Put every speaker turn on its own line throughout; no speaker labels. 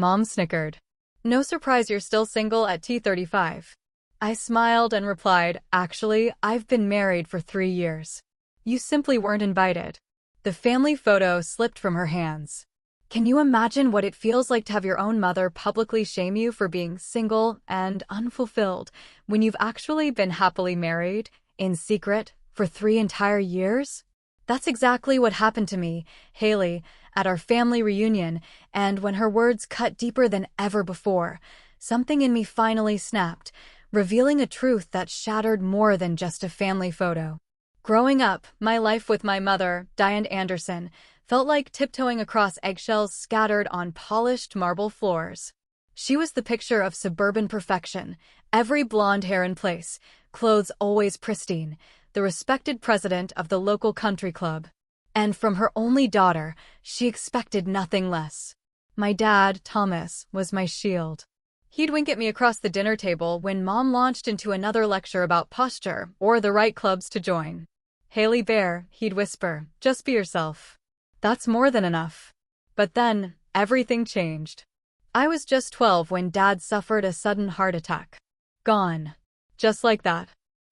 Mom snickered. No surprise you're still single at T35. I smiled and replied, actually, I've been married for 3 years. You simply weren't invited. The family photo slipped from her hands. Can you imagine what it feels like to have your own mother publicly shame you for being single and unfulfilled when you've actually been happily married, in secret, for 3 entire years? That's exactly what happened to me, Haley, at our family reunion, and when her words cut deeper than ever before, something in me finally snapped, revealing a truth that shattered more than just a family photo. Growing up, my life with my mother, Diane Anderson, felt like tiptoeing across eggshells scattered on polished marble floors. She was the picture of suburban perfection, every blonde hair in place, clothes always pristine, the respected president of the local country club. And from her only daughter, she expected nothing less. My dad, Thomas, was my shield. He'd wink at me across the dinner table when Mom launched into another lecture about posture or the right clubs to join. Haley Bear, he'd whisper, just be yourself. That's more than enough. But then, everything changed. I was just 12 when Dad suffered a sudden heart attack. Gone. Just like that.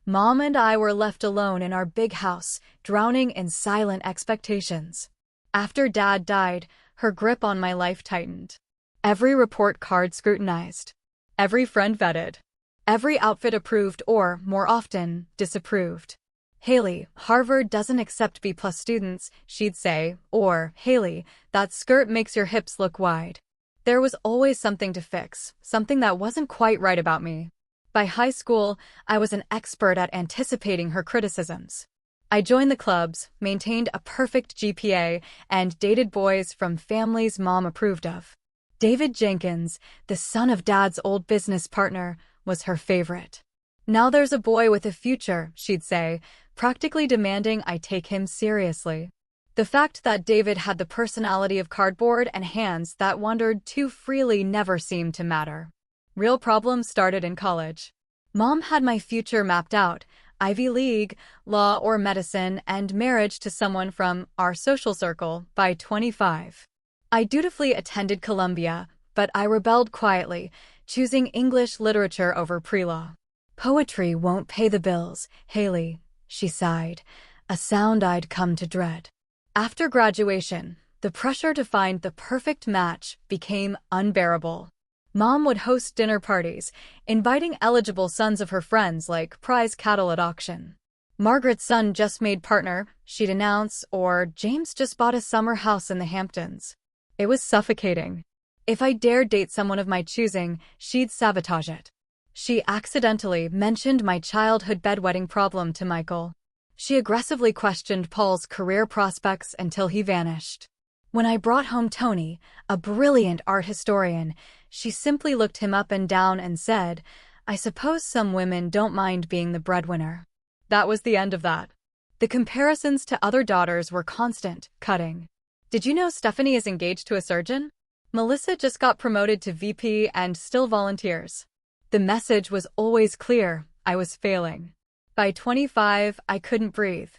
Mom and I were left alone in our big house, drowning in silent expectations. After Dad died, her grip on my life tightened. Every report card scrutinized. Every friend vetted. Every outfit approved or, more often, disapproved. Haley, Harvard doesn't accept B+ students, she'd say, or, Haley, that skirt makes your hips look wide. There was always something to fix, something that wasn't quite right about me. By high school, I was an expert at anticipating her criticisms. I joined the clubs, maintained a perfect GPA, and dated boys from families Mom approved of. David Jenkins, the son of Dad's old business partner, was her favorite. Now there's a boy with a future, she'd say, practically demanding I take him seriously. The fact that David had the personality of cardboard and hands that wandered too freely never seemed to matter. Real problems started in college. Mom had my future mapped out, Ivy League, law or medicine, and marriage to someone from our social circle by 25. I dutifully attended Columbia, but I rebelled quietly, choosing English literature over pre-law. Poetry won't pay the bills, Haley, she sighed, a sound I'd come to dread. After graduation, the pressure to find the perfect match became unbearable. Mom would host dinner parties, inviting eligible sons of her friends like prize cattle at auction. Margaret's son just made partner, she'd announce, or James just bought a summer house in the Hamptons. It was suffocating. If I dared date someone of my choosing, she'd sabotage it. She accidentally mentioned my childhood bedwetting problem to Michael. She aggressively questioned Paul's career prospects until he vanished. When I brought home Tony, a brilliant art historian, she simply looked him up and down and said, I suppose some women don't mind being the breadwinner. That was the end of that. The comparisons to other daughters were constant, cutting. Did you know Stephanie is engaged to a surgeon? Melissa just got promoted to VP and still volunteers. The message was always clear, I was failing. By 25, I couldn't breathe.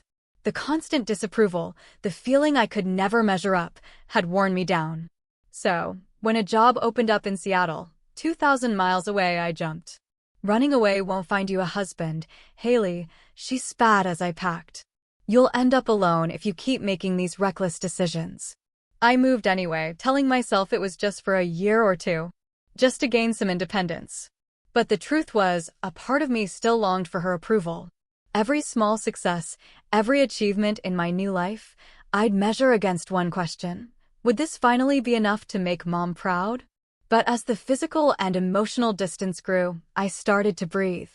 The constant disapproval, the feeling I could never measure up, had worn me down. So, when a job opened up in Seattle, 2,000 miles away, I jumped. Running away won't find you a husband, Haley, she spat as I packed. You'll end up alone if you keep making these reckless decisions. I moved anyway, telling myself it was just for a year or two, just to gain some independence. But the truth was, a part of me still longed for her approval. Every small success, every achievement in my new life, I'd measure against one question. Would this finally be enough to make Mom proud? But as the physical and emotional distance grew, I started to breathe.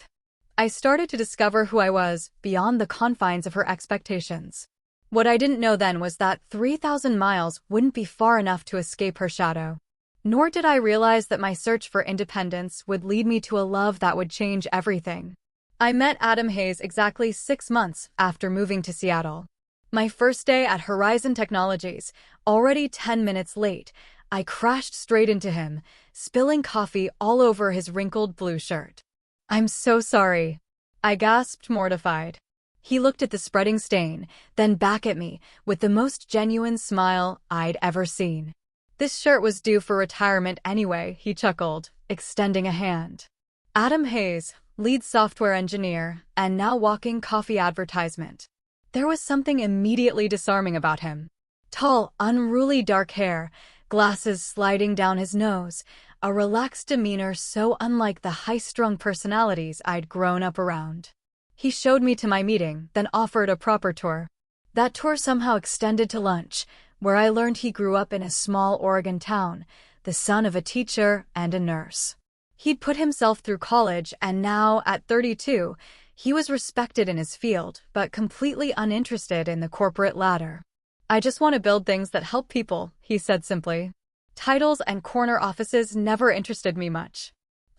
I started to discover who I was beyond the confines of her expectations. What I didn't know then was that 3,000 miles wouldn't be far enough to escape her shadow. Nor did I realize that my search for independence would lead me to a love that would change everything. I met Adam Hayes exactly 6 months after moving to Seattle. My first day at Horizon Technologies, already 10 minutes late, I crashed straight into him, spilling coffee all over his wrinkled blue shirt. I'm so sorry, I gasped, mortified. He looked at the spreading stain, then back at me, with the most genuine smile I'd ever seen. This shirt was due for retirement anyway, he chuckled, extending a hand. Adam Hayes, lead software engineer, and now walking coffee advertisement. There was something immediately disarming about him. Tall, unruly dark hair, glasses sliding down his nose, a relaxed demeanor so unlike the high-strung personalities I'd grown up around. He showed me to my meeting, then offered a proper tour. That tour somehow extended to lunch, where I learned he grew up in a small Oregon town, the son of a teacher and a nurse. He'd put himself through college, and now, at 32, he was respected in his field, but completely uninterested in the corporate ladder. I just want to build things that help people, he said simply. Titles and corner offices never interested me much.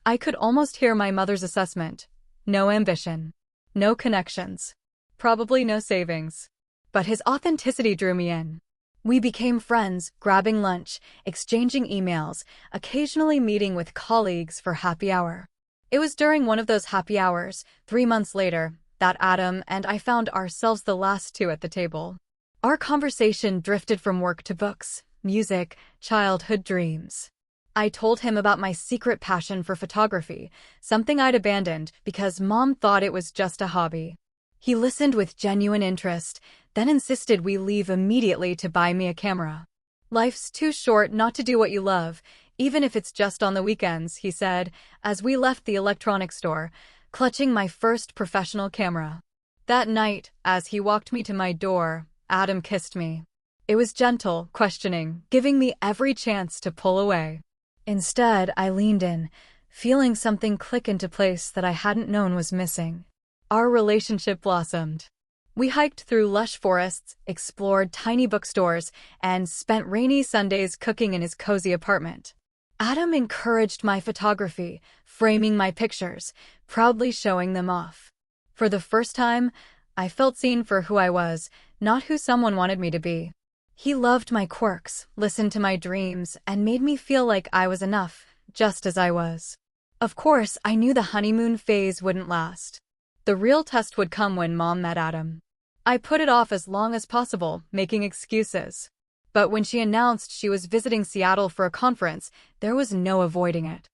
I could almost hear my mother's assessment. No ambition. No connections. Probably no savings. But his authenticity drew me in. We became friends, grabbing lunch, exchanging emails, occasionally meeting with colleagues for happy hour. It was during one of those happy hours, 3 months later, that Adam and I found ourselves the last two at the table. Our conversation drifted from work to books, music, childhood dreams. I told him about my secret passion for photography, something I'd abandoned because Mom thought it was just a hobby. He listened with genuine interest, then insisted we leave immediately to buy me a camera. Life's too short not to do what you love, even if it's just on the weekends, he said, as we left the electronics store, clutching my first professional camera. That night, as he walked me to my door, Adam kissed me. It was gentle, questioning, giving me every chance to pull away. Instead, I leaned in, feeling something click into place that I hadn't known was missing. Our relationship blossomed. We hiked through lush forests, explored tiny bookstores, and spent rainy Sundays cooking in his cozy apartment. Adam encouraged my photography, framing my pictures, proudly showing them off. For the first time, I felt seen for who I was, not who someone wanted me to be. He loved my quirks, listened to my dreams, and made me feel like I was enough, just as I was. Of course, I knew the honeymoon phase wouldn't last. The real test would come when Mom met Adam. I put it off as long as possible, making excuses. But when she announced she was visiting Seattle for a conference, there was no avoiding it.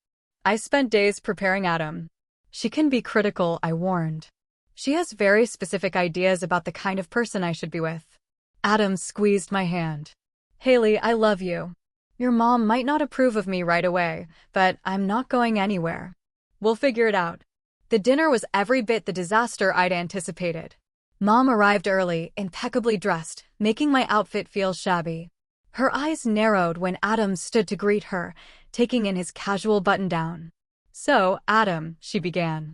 I spent days preparing Adam. She can be critical, I warned. She has very specific ideas about the kind of person I should be with. Adam squeezed my hand. Haley, I love you. Your mom might not approve of me right away, but I'm not going anywhere. We'll figure it out. The dinner was every bit the disaster I'd anticipated. Mom arrived early, impeccably dressed, making my outfit feel shabby. Her eyes narrowed when Adam stood to greet her, taking in his casual button-down. So, Adam, she began.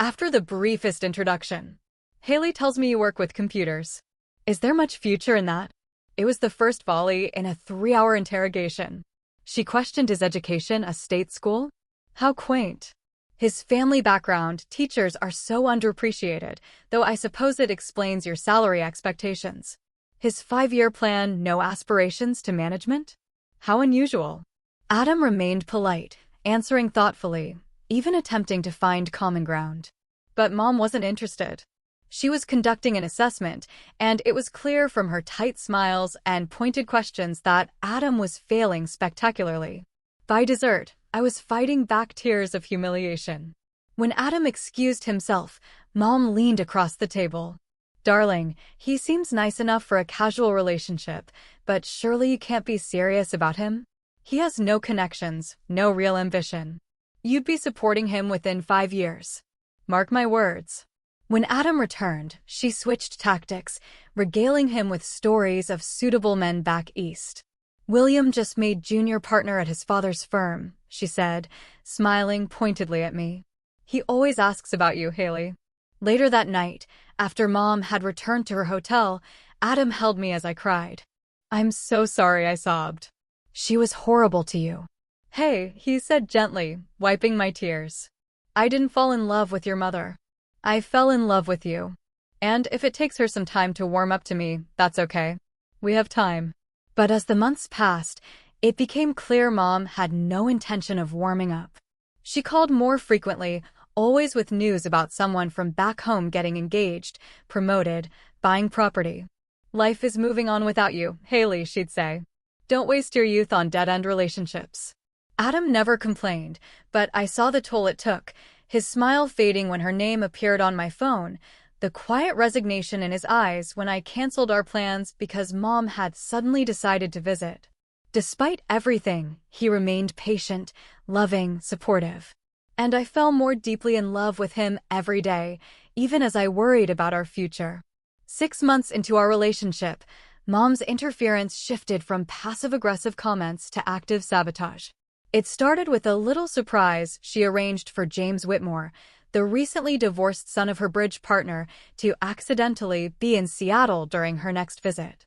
After the briefest introduction. Haley tells me you work with computers. Is there much future in that? It was the first volley in a 3-hour interrogation. She questioned his education, a state school? How quaint. His family background, teachers are so underappreciated, though I suppose it explains your salary expectations. His 5-year plan, no aspirations to management? How unusual. Adam remained polite, answering thoughtfully, even attempting to find common ground. But Mom wasn't interested. She was conducting an assessment, and it was clear from her tight smiles and pointed questions that Adam was failing spectacularly. By dessert, I was fighting back tears of humiliation. When Adam excused himself, Mom leaned across the table. Darling, he seems nice enough for a casual relationship, but surely you can't be serious about him? He has no connections, no real ambition. You'd be supporting him within 5 years. Mark my words. When Adam returned, she switched tactics, regaling him with stories of suitable men back east. William just made junior partner at his father's firm, she said, smiling pointedly at me. He always asks about you, Haley. Later that night, after Mom had returned to her hotel, Adam held me as I cried. I'm so sorry, I sobbed. She was horrible to you. Hey, he said gently, wiping my tears. I didn't fall in love with your mother. I fell in love with you. And if it takes her some time to warm up to me, that's okay. We have time. But as the months passed, it became clear Mom had no intention of warming up. She called more frequently, always with news about someone from back home getting engaged, promoted, buying property. Life is moving on without you, Haley, she'd say. Don't waste your youth on dead-end relationships. Adam never complained, but I saw the toll it took, his smile fading when her name appeared on my phone, the quiet resignation in his eyes when I canceled our plans because Mom had suddenly decided to visit. Despite everything, he remained patient, loving, supportive. And I fell more deeply in love with him every day, even as I worried about our future. 6 months into our relationship, Mom's interference shifted from passive-aggressive comments to active sabotage. It started with a little surprise she arranged for James Whitmore, the recently divorced son of her bridge partner, to accidentally be in Seattle during her next visit.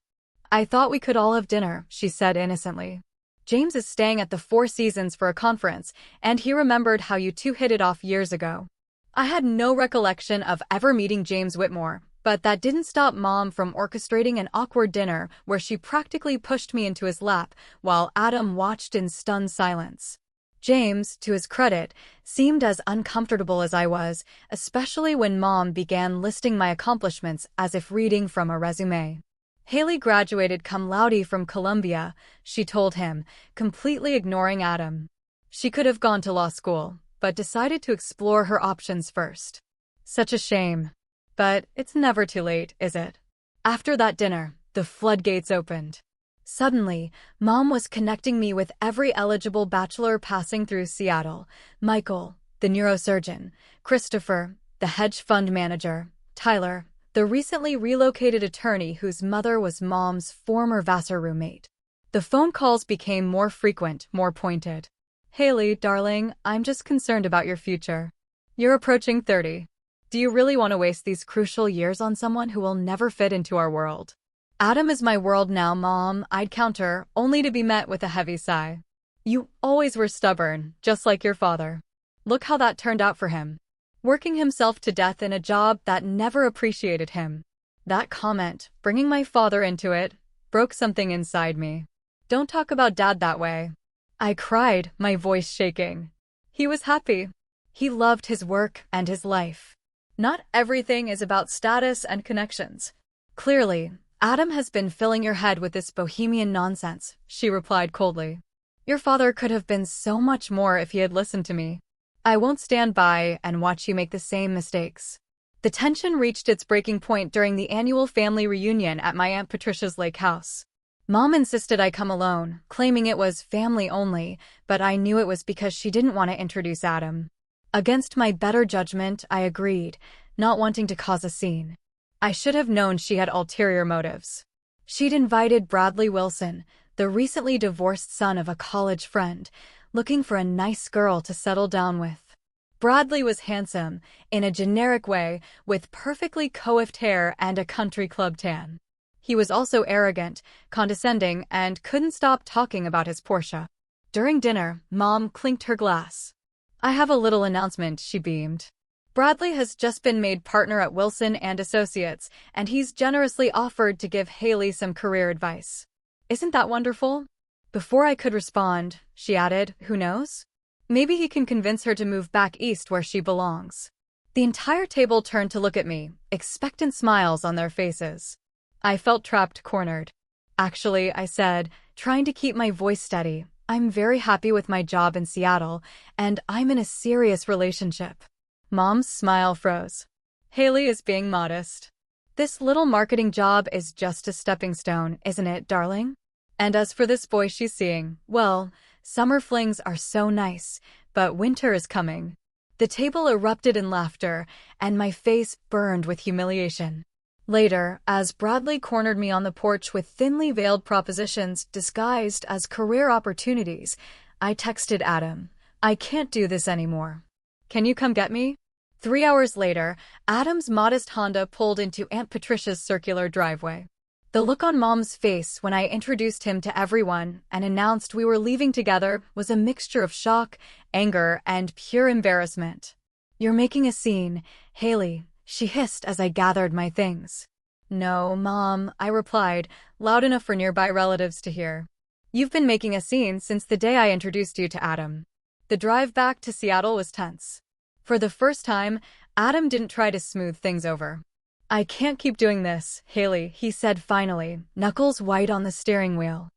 "I thought we could all have dinner," she said innocently. "James is staying at the Four Seasons for a conference, and he remembered how you two hit it off years ago." I had no recollection of ever meeting James Whitmore, but that didn't stop Mom from orchestrating an awkward dinner where she practically pushed me into his lap while Adam watched in stunned silence. James, to his credit, seemed as uncomfortable as I was, especially when Mom began listing my accomplishments as if reading from a resume. "Haley graduated cum laude from Columbia," she told him, completely ignoring Adam. "She could have gone to law school, but decided to explore her options first. Such a shame. But it's never too late, is it?" After that dinner, the floodgates opened. Suddenly, Mom was connecting me with every eligible bachelor passing through Seattle: Michael, the neurosurgeon; Christopher, the hedge fund manager; Tyler, the recently relocated attorney whose mother was Mom's former Vassar roommate. The phone calls became more frequent, more pointed. "Haley, darling, I'm just concerned about your future. You're approaching 30. Do you really want to waste these crucial years on someone who will never fit into our world?" "Adam is my world now, Mom," I'd counter, only to be met with a heavy sigh. "You always were stubborn, just like your father. Look how that turned out for him. Working himself to death in a job that never appreciated him." That comment, bringing my father into it, broke something inside me. "Don't talk about Dad that way." I cried, my voice shaking. He was happy. He loved his work and his life. Not everything is about status and connections. "Clearly, Adam has been filling your head with this bohemian nonsense," she replied coldly. "Your father could have been so much more if he had listened to me. I won't stand by and watch you make the same mistakes." The tension reached its breaking point during the annual family reunion at my Aunt Patricia's lake house. Mom insisted I come alone, claiming it was family only, but I knew it was because she didn't want to introduce Adam. Against my better judgment, I agreed, not wanting to cause a scene. I should have known she had ulterior motives. She'd invited Bradley Wilson, the recently divorced son of a college friend, looking for a nice girl to settle down with. Bradley was handsome, in a generic way, with perfectly coiffed hair and a country club tan. He was also arrogant, condescending, and couldn't stop talking about his Porsche. During dinner, Mom clinked her glass. "I have a little announcement," she beamed. "Bradley has just been made partner at Wilson and Associates, and he's generously offered to give Haley some career advice. Isn't that wonderful?" Before I could respond, she added, "Who knows? Maybe he can convince her to move back east where she belongs." The entire table turned to look at me, expectant smiles on their faces. I felt trapped, cornered. "Actually," I said, trying to keep my voice steady, "I'm very happy with my job in Seattle, and I'm in a serious relationship." Mom's smile froze. "Haley is being modest. This little marketing job is just a stepping stone, isn't it, darling? And as for this boy she's seeing, well, summer flings are so nice, but winter is coming." The table erupted in laughter, and my face burned with humiliation. Later, as Bradley cornered me on the porch with thinly veiled propositions disguised as career opportunities, I texted Adam, "I can't do this anymore. Can you come get me?" 3 hours later, Adam's modest Honda pulled into Aunt Patricia's circular driveway. The look on Mom's face when I introduced him to everyone and announced we were leaving together was a mixture of shock, anger, and pure embarrassment. "You're making a scene, Haley," she hissed as I gathered my things. "No, Mom," I replied, loud enough for nearby relatives to hear. "You've been making a scene since the day I introduced you to Adam." The drive back to Seattle was tense. For the first time, Adam didn't try to smooth things over. "I can't keep doing this, Haley," he said finally, knuckles white on the steering wheel.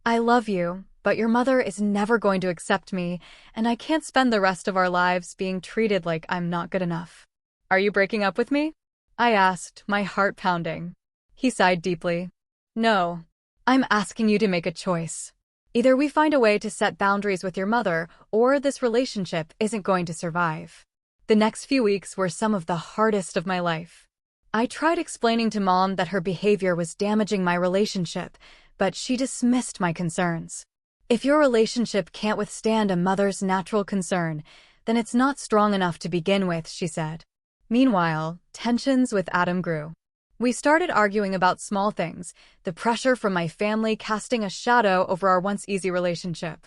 I love you, but your mother is never going to accept me, and I can't spend the rest of our lives being treated like I'm not good enough. Are you breaking up with me? I asked, my heart pounding. He sighed deeply. No. I'm asking you to make a choice. Either we find a way to set boundaries with your mother, or this relationship isn't going to survive. The next few weeks were some of the hardest of my life. I tried explaining to Mom that her behavior was damaging my relationship, but she dismissed my concerns. If your relationship can't withstand a mother's natural concern, then it's not strong enough to begin with, she said. Meanwhile, tensions with Adam grew. We started arguing about small things, the pressure from my family casting a shadow over our once easy relationship.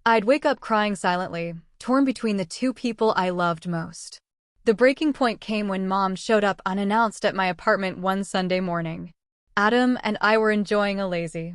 I'd wake up crying silently, torn between the two people I loved most. The breaking point came when Mom showed up unannounced at my apartment one Sunday morning. Adam and I were enjoying a lazy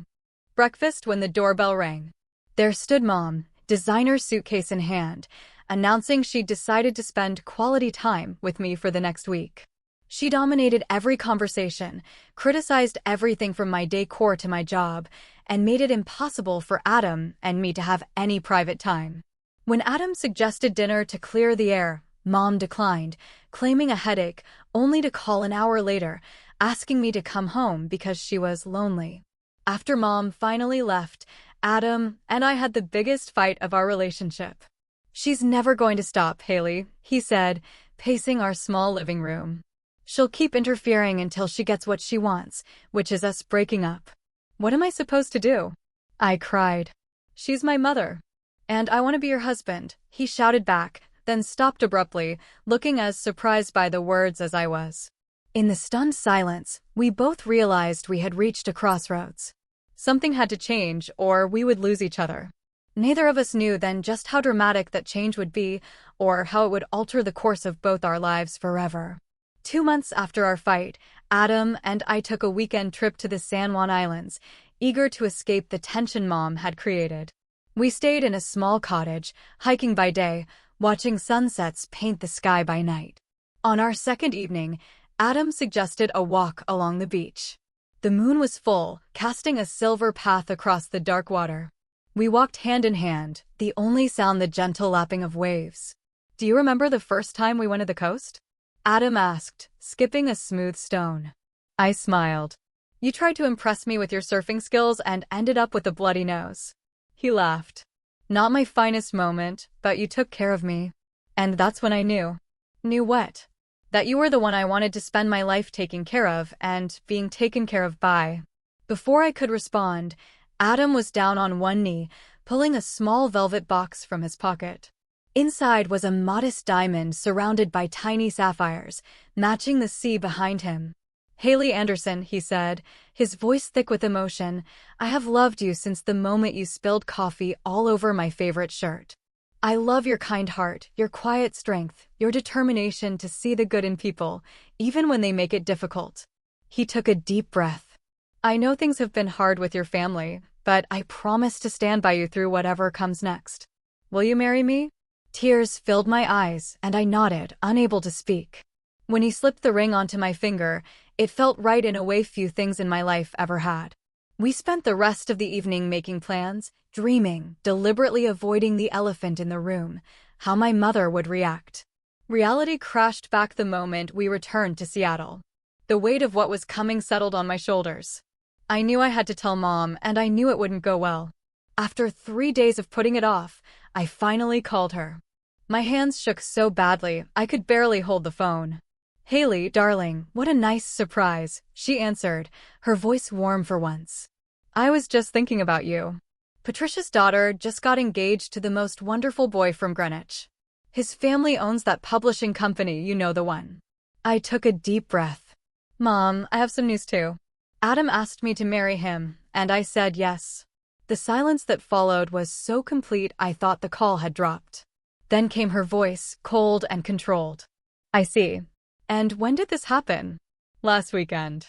breakfast when the doorbell rang. There stood Mom, designer suitcase in hand, announcing she'd decided to spend quality time with me for the next week. She dominated every conversation, criticized everything from my decor to my job, and made it impossible for Adam and me to have any private time. When Adam suggested dinner to clear the air, Mom declined, claiming a headache, only to call an hour later, asking me to come home because she was lonely. After Mom finally left, Adam and I had the biggest fight of our relationship. She's never going to stop, Haley, he said, pacing our small living room. She'll keep interfering until she gets what she wants, which is us breaking up. What am I supposed to do? I cried. She's my mother. And I want to be your husband, he shouted back, then stopped abruptly, looking as surprised by the words as I was. In the stunned silence, we both realized we had reached a crossroads. Something had to change, or we would lose each other. Neither of us knew then just how dramatic that change would be, or how it would alter the course of both our lives forever. 2 months after our fight, Adam and I took a weekend trip to the San Juan Islands, eager to escape the tension Mom had created. We stayed in a small cottage, hiking by day, watching sunsets paint the sky by night. On our second evening, Adam suggested a walk along the beach. The moon was full, casting a silver path across the dark water. We walked hand in hand, the only sound the gentle lapping of waves. Do you remember the first time we went to the coast? Adam asked, skipping a smooth stone. I smiled. You tried to impress me with your surfing skills and ended up with a bloody nose. He laughed. Not my finest moment, but you took care of me. And that's when I knew. Knew what? That you were the one I wanted to spend my life taking care of and being taken care of by. Before I could respond, Adam was down on one knee, pulling a small velvet box from his pocket. Inside was a modest diamond surrounded by tiny sapphires, matching the sea behind him. Haley Anderson, he said, his voice thick with emotion, I have loved you since the moment you spilled coffee all over my favorite shirt. I love your kind heart, your quiet strength, your determination to see the good in people, even when they make it difficult. He took a deep breath. I know things have been hard with your family, but I promise to stand by you through whatever comes next. Will you marry me? Tears filled my eyes, and I nodded, unable to speak. When he slipped the ring onto my finger, it felt right in a way few things in my life ever had. We spent the rest of the evening making plans, dreaming, deliberately avoiding the elephant in the room, how my mother would react. Reality crashed back the moment we returned to Seattle. The weight of what was coming settled on my shoulders. I knew I had to tell Mom, and I knew it wouldn't go well. After 3 days of putting it off, I finally called her. My hands shook so badly, I could barely hold the phone. Haley, darling, what a nice surprise, she answered, her voice warm for once. I was just thinking about you. Patricia's daughter just got engaged to the most wonderful boy from Greenwich. His family owns that publishing company, you know the one. I took a deep breath. Mom, I have some news too. Adam asked me to marry him, and I said yes. The silence that followed was so complete I thought the call had dropped. Then came her voice, cold and controlled. I see. And when did this happen? Last weekend.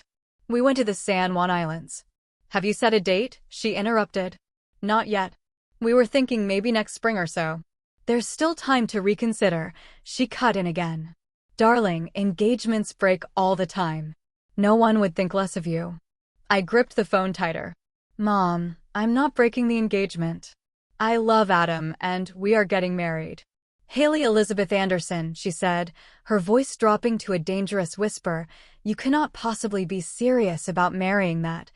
We went to the San Juan Islands. Have you set a date? She interrupted. Not yet. We were thinking maybe next spring or so. There's still time to reconsider, she cut in again. Darling, engagements break all the time. No one would think less of you. I gripped the phone tighter. Mom, I'm not breaking the engagement. I love Adam, and we are getting married. Haley Elizabeth Anderson, she said, her voice dropping to a dangerous whisper, you cannot possibly be serious about marrying that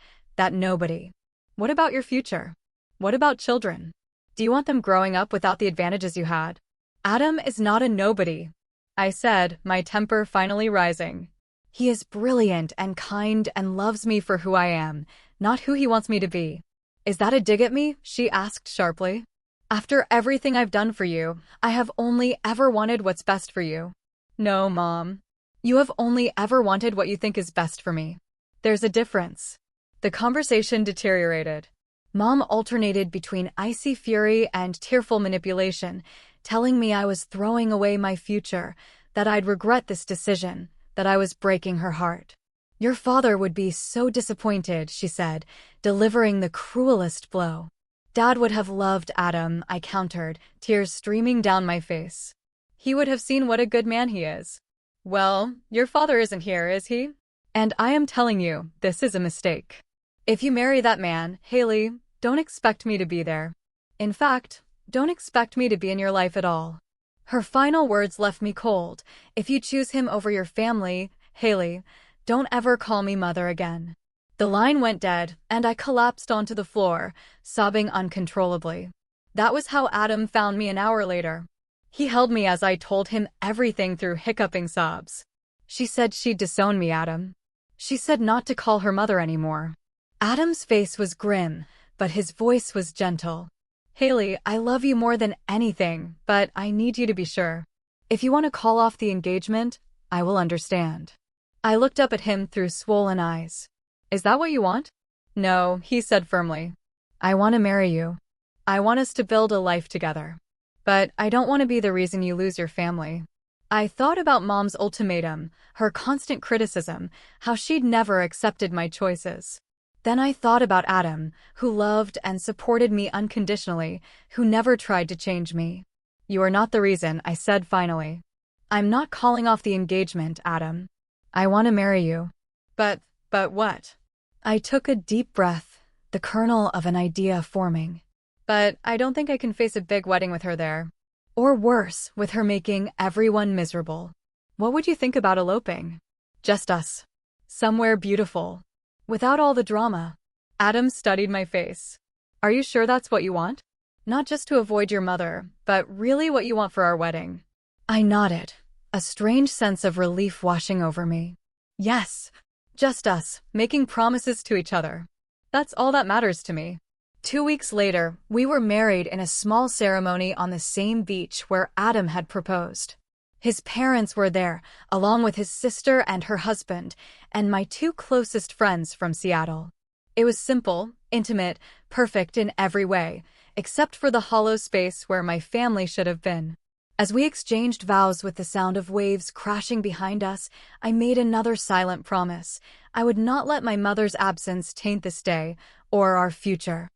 nobody. What about your future? What about children? Do you want them growing up without the advantages you had? Adam is not a nobody, I said, my temper finally rising. He is brilliant and kind and loves me for who I am, not who he wants me to be. Is that a dig at me? She asked sharply. After everything I've done for you, I have only ever wanted what's best for you. No, Mom. You have only ever wanted what you think is best for me. There's a difference. The conversation deteriorated. Mom alternated between icy fury and tearful manipulation, telling me I was throwing away my future, that I'd regret this decision, that I was breaking her heart. Your father would be so disappointed, she said, delivering the cruelest blow. Dad would have loved Adam, I countered, tears streaming down my face. He would have seen what a good man he is. Well, your father isn't here, is he? And I am telling you, this is a mistake. If you marry that man, Haley, don't expect me to be there. In fact, don't expect me to be in your life at all. Her final words left me cold. If you choose him over your family, Haley, don't ever call me mother again. The line went dead, and I collapsed onto the floor, sobbing uncontrollably. That was how Adam found me an hour later. He held me as I told him everything through hiccuping sobs. She said she'd disown me, Adam. She said not to call her mother anymore. Adam's face was grim, but his voice was gentle. Haley, I love you more than anything, but I need you to be sure. If you want to call off the engagement, I will understand. I looked up at him through swollen eyes. Is that what you want? No, he said firmly. I want to marry you. I want us to build a life together. But I don't want to be the reason you lose your family. I thought about Mom's ultimatum, her constant criticism, how she'd never accepted my choices. Then I thought about Adam, who loved and supported me unconditionally, who never tried to change me. You are not the reason, I said finally. I'm not calling off the engagement, Adam. I want to marry you. But what? I took a deep breath, the kernel of an idea forming. But I don't think I can face a big wedding with her there. Or worse, with her making everyone miserable. What would you think about eloping? Just us. Somewhere beautiful. Without all the drama. Adam studied my face. Are you sure that's what you want? Not just to avoid your mother, but really what you want for our wedding. I nodded, a strange sense of relief washing over me. Yes. Just us, making promises to each other. That's all that matters to me. 2 weeks later, we were married in a small ceremony on the same beach where Adam had proposed. His parents were there, along with his sister and her husband, and my 2 closest friends from Seattle. It was simple, intimate, perfect in every way, except for the hollow space where my family should have been. As we exchanged vows with the sound of waves crashing behind us, I made another silent promise. I would not let my mother's absence taint this day, or our future.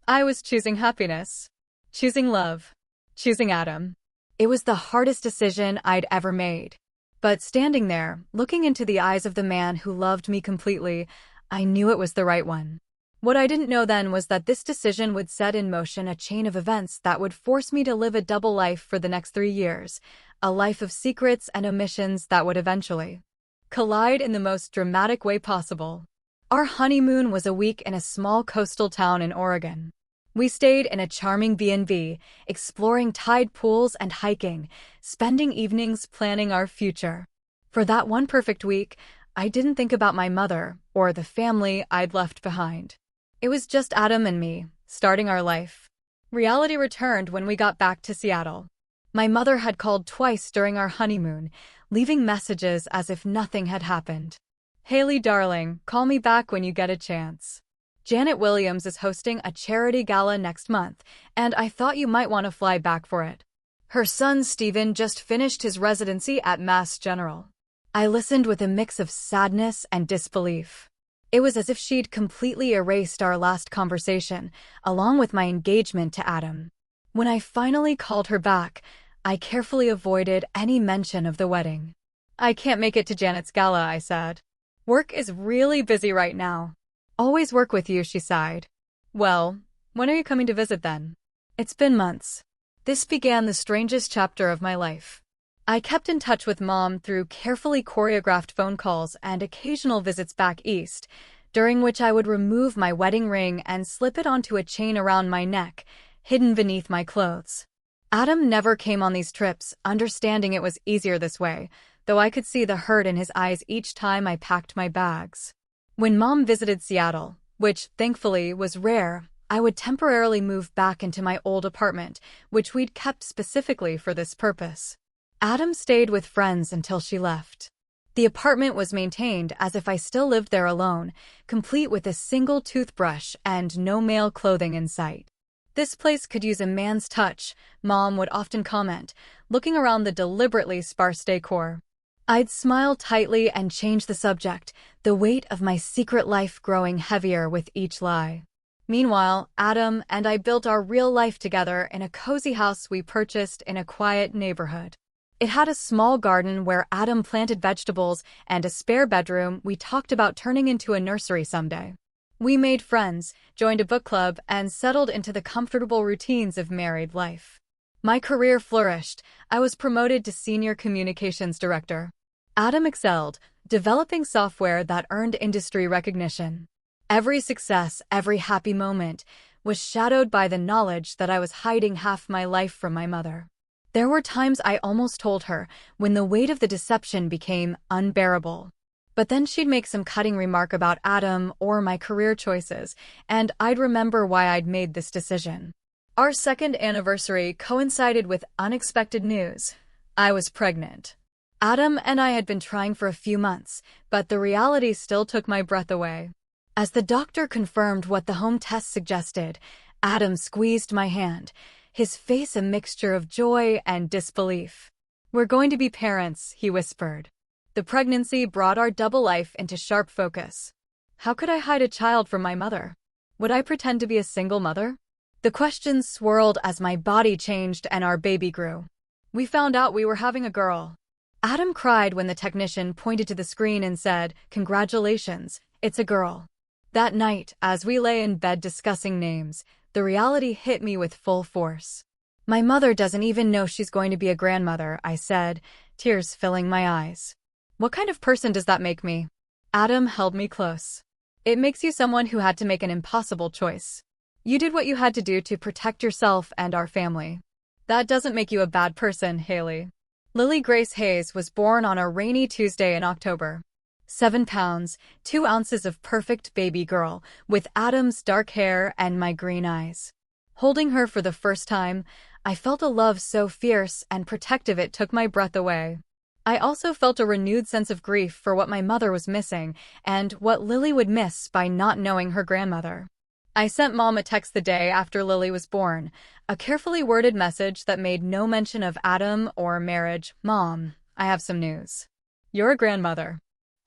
I was choosing happiness, choosing love, choosing Adam. It was the hardest decision I'd ever made. But standing there, looking into the eyes of the man who loved me completely, I knew it was the right one. What I didn't know then was that this decision would set in motion a chain of events that would force me to live a double life for the next 3 years, a life of secrets and omissions that would eventually collide in the most dramatic way possible. Our honeymoon was a week in a small coastal town in Oregon. We stayed in a charming B&B, exploring tide pools and hiking, spending evenings planning our future. For that one perfect week, I didn't think about my mother or the family I'd left behind. It was just Adam and me, starting our life. Reality returned when we got back to Seattle. My mother had called twice during our honeymoon, leaving messages as if nothing had happened. Haley, darling, call me back when you get a chance. Janet Williams is hosting a charity gala next month, and I thought you might want to fly back for it. Her son, Stephen, just finished his residency at Mass General. I listened with a mix of sadness and disbelief. It was as if she'd completely erased our last conversation, along with my engagement to Adam. When I finally called her back, I carefully avoided any mention of the wedding. I can't make it to Janet's gala, I said. Work is really busy right now. Always work with you, she sighed. Well, When are you coming to visit then? It's been months. This began the strangest chapter of my life. I kept in touch with Mom through carefully choreographed phone calls and occasional visits back east, during which I would remove my wedding ring and slip it onto a chain around my neck, hidden beneath my clothes. Adam never came on these trips, understanding it was easier this way, though I could see the hurt in his eyes each time I packed my bags. When Mom visited Seattle, which, thankfully, was rare, I would temporarily move back into my old apartment, which we'd kept specifically for this purpose. Adam stayed with friends until she left. The apartment was maintained as if I still lived there alone, complete with a single toothbrush and no male clothing in sight. "This place could use a man's touch," Mom would often comment, looking around the deliberately sparse decor. I'd smile tightly and change the subject, the weight of my secret life growing heavier with each lie. Meanwhile, Adam and I built our real life together in a cozy house we purchased in a quiet neighborhood. It had a small garden where Adam planted vegetables and a spare bedroom we talked about turning into a nursery someday. We made friends, joined a book club, and settled into the comfortable routines of married life. My career flourished. I was promoted to senior communications director. Adam excelled, developing software that earned industry recognition. Every success, every happy moment, was shadowed by the knowledge that I was hiding half my life from my mother. There were times I almost told her, when the weight of the deception became unbearable. But then she'd make some cutting remark about Adam or my career choices, and I'd remember why I'd made this decision. Our second anniversary coincided with unexpected news. I was pregnant. Adam and I had been trying for a few months, but the reality still took my breath away. As the doctor confirmed what the home test suggested, Adam squeezed my hand, his face a mixture of joy and disbelief. "We're going to be parents," he whispered. The pregnancy brought our double life into sharp focus. How could I hide a child from my mother? Would I pretend to be a single mother? The questions swirled as my body changed and our baby grew. We found out we were having a girl. Adam cried when the technician pointed to the screen and said, "Congratulations, it's a girl." That night, as we lay in bed discussing names, the reality hit me with full force. "My mother doesn't even know she's going to be a grandmother," I said, tears filling my eyes. "What kind of person does that make me?" Adam held me close. "It makes you someone who had to make an impossible choice. You did what you had to do to protect yourself and our family. That doesn't make you a bad person, Haley." Lily Grace Hayes was born on a rainy Tuesday in October. 7 pounds, 2 ounces of perfect baby girl, with Adam's dark hair and my green eyes. Holding her for the first time, I felt a love so fierce and protective it took my breath away. I also felt a renewed sense of grief for what my mother was missing and what Lily would miss by not knowing her grandmother. I sent Mom a text the day after Lily was born, a carefully worded message that made no mention of Adam or marriage. "Mom, I have some news. You're a grandmother.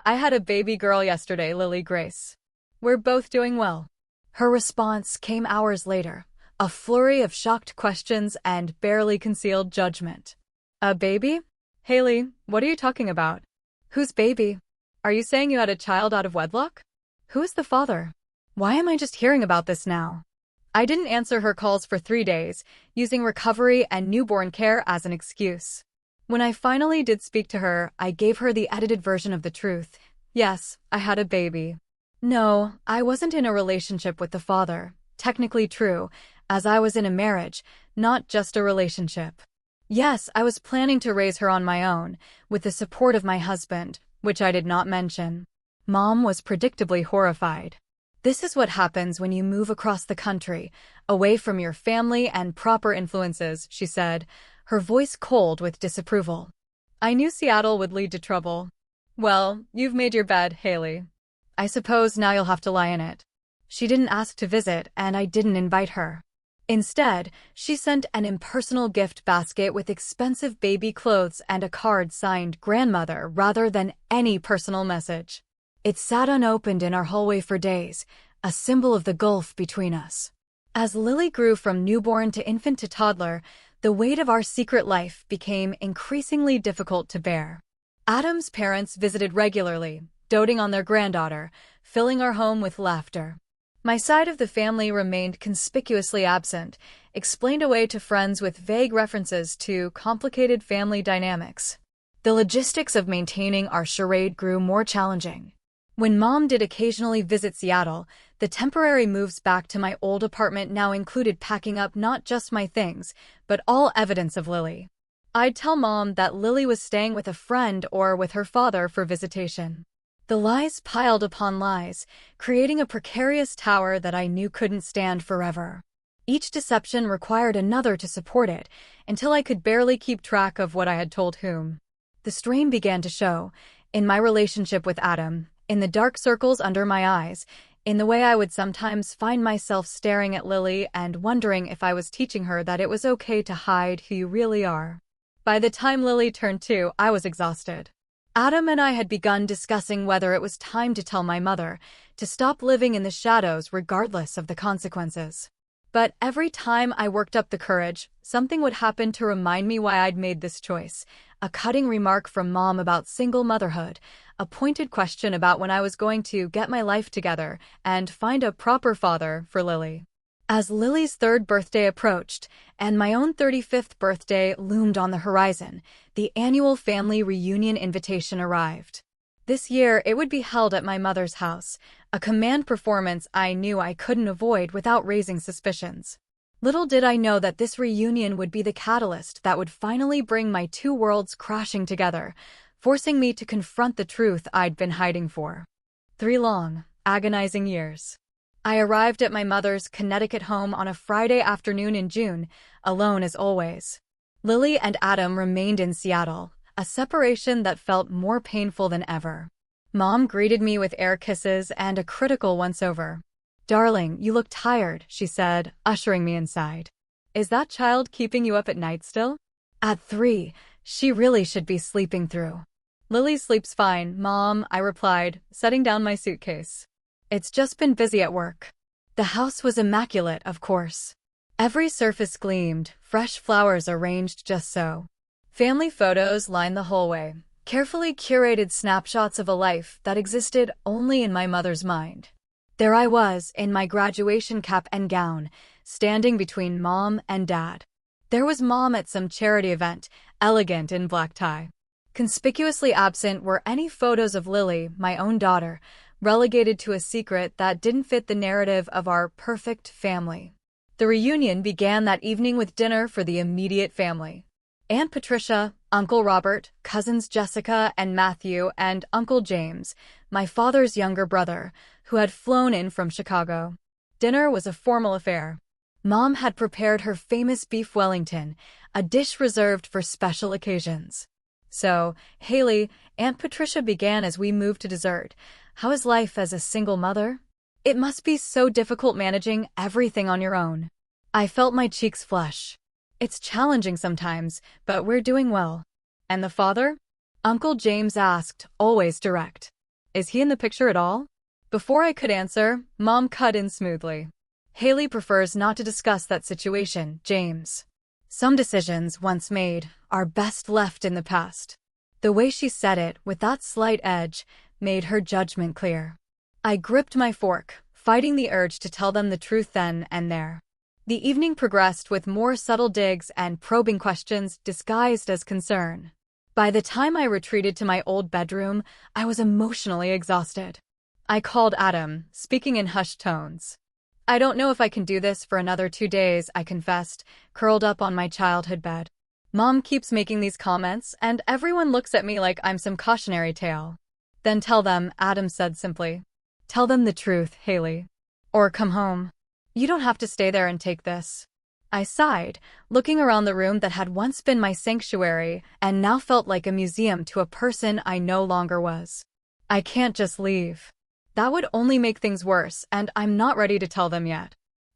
I had a baby girl yesterday, Lily Grace. We're both doing well." Her response came hours later, a flurry of shocked questions and barely concealed judgment. "A baby? Haley, what are you talking about? Whose baby? Are you saying you had a child out of wedlock? Who is the father? Why am I just hearing about this now?" I didn't answer her calls for 3 days, using recovery and newborn care as an excuse. When I finally did speak to her, I gave her the edited version of the truth. Yes, I had a baby. No, I wasn't in a relationship with the father. Technically true, as I was in a marriage, not just a relationship. Yes, I was planning to raise her on my own, with the support of my husband, which I did not mention. Mom was predictably horrified. "This is what happens when you move across the country, away from your family and proper influences," she said, her voice cold with disapproval. I knew Seattle would lead to trouble. "Well, you've made your bed, Haley. I suppose now you'll have to lie in it." She didn't ask to visit, and I didn't invite her. Instead, she sent an impersonal gift basket with expensive baby clothes and a card signed "Grandmother" rather than any personal message. It sat unopened in our hallway for days, a symbol of the gulf between us. As Lily grew from newborn to infant to toddler, the weight of our secret life became increasingly difficult to bear. Adam's parents visited regularly, doting on their granddaughter, filling our home with laughter. My side of the family remained conspicuously absent, explained away to friends with vague references to complicated family dynamics. The logistics of maintaining our charade grew more challenging. When Mom did occasionally visit Seattle, the temporary moves back to my old apartment now included packing up not just my things, but all evidence of Lily. I'd tell Mom that Lily was staying with a friend or with her father for visitation. The lies piled upon lies, creating a precarious tower that I knew couldn't stand forever. Each deception required another to support it, until I could barely keep track of what I had told whom. The strain began to show, in my relationship with Adam, in the dark circles under my eyes, in the way I would sometimes find myself staring at Lily and wondering if I was teaching her that it was okay to hide who you really are. By the time Lily turned 2, I was exhausted. Adam and I had begun discussing whether it was time to tell my mother to stop living in the shadows regardless of the consequences. But every time I worked up the courage, something would happen to remind me why I'd made this choice. A cutting remark from Mom about single motherhood, a pointed question about when I was going to get my life together and find a proper father for Lily. As Lily's 3rd birthday approached, and my own 35th birthday loomed on the horizon, the annual family reunion invitation arrived. This year, it would be held at my mother's house, a command performance I knew I couldn't avoid without raising suspicions. Little did I know that this reunion would be the catalyst that would finally bring my 2 worlds crashing together, forcing me to confront the truth I'd been hiding for 3 long, agonizing years. I arrived at my mother's Connecticut home on a Friday afternoon in June, alone as always. Lily and Adam remained in Seattle, a separation that felt more painful than ever. Mom greeted me with air kisses and a critical once-over. "Darling, you look tired," she said, ushering me inside. "Is that child keeping you up at night still?" "At 3, she really should be sleeping through." "Lily sleeps fine, Mom," I replied, setting down my suitcase. "It's just been busy at work." The house was immaculate, of course. Every surface gleamed, fresh flowers arranged just so. Family photos lined the hallway, carefully curated snapshots of a life that existed only in my mother's mind. There I was, in my graduation cap and gown, standing between Mom and Dad. There was Mom at some charity event, elegant in black tie. Conspicuously absent were any photos of Lily, my own daughter, relegated to a secret that didn't fit the narrative of our perfect family. The reunion began that evening with dinner for the immediate family. Aunt Patricia, Uncle Robert, cousins Jessica and Matthew, and Uncle James, my father's younger brother, who had flown in from Chicago. Dinner was a formal affair. Mom had prepared her famous beef Wellington, a dish reserved for special occasions. "So, Haley," Aunt Patricia began as we moved to dessert, "how is life as a single mother? It must be so difficult managing everything on your own." I felt my cheeks flush. "It's challenging sometimes, but we're doing well." "And the father?" Uncle James asked, always direct. "Is he in the picture at all?" Before I could answer, Mom cut in smoothly. "Haley prefers not to discuss that situation, James. Some decisions, once made, are best left in the past." The way she said it, with that slight edge, made her judgment clear. I gripped my fork, fighting the urge to tell them the truth then and there. The evening progressed with more subtle digs and probing questions disguised as concern. By the time I retreated to my old bedroom, I was emotionally exhausted. I called Adam, speaking in hushed tones. "I don't know if I can do this for another 2 days," I confessed, curled up on my childhood bed. "Mom keeps making these comments, and everyone looks at me like I'm some cautionary tale." "Then tell them," Adam said simply. "Tell them the truth, Haley. Or come home. You don't have to stay there and take this." I sighed, looking around the room that had once been my sanctuary and now felt like a museum to a person I no longer was. "I can't just leave. That would only make things worse, and I'm not ready to tell them yet.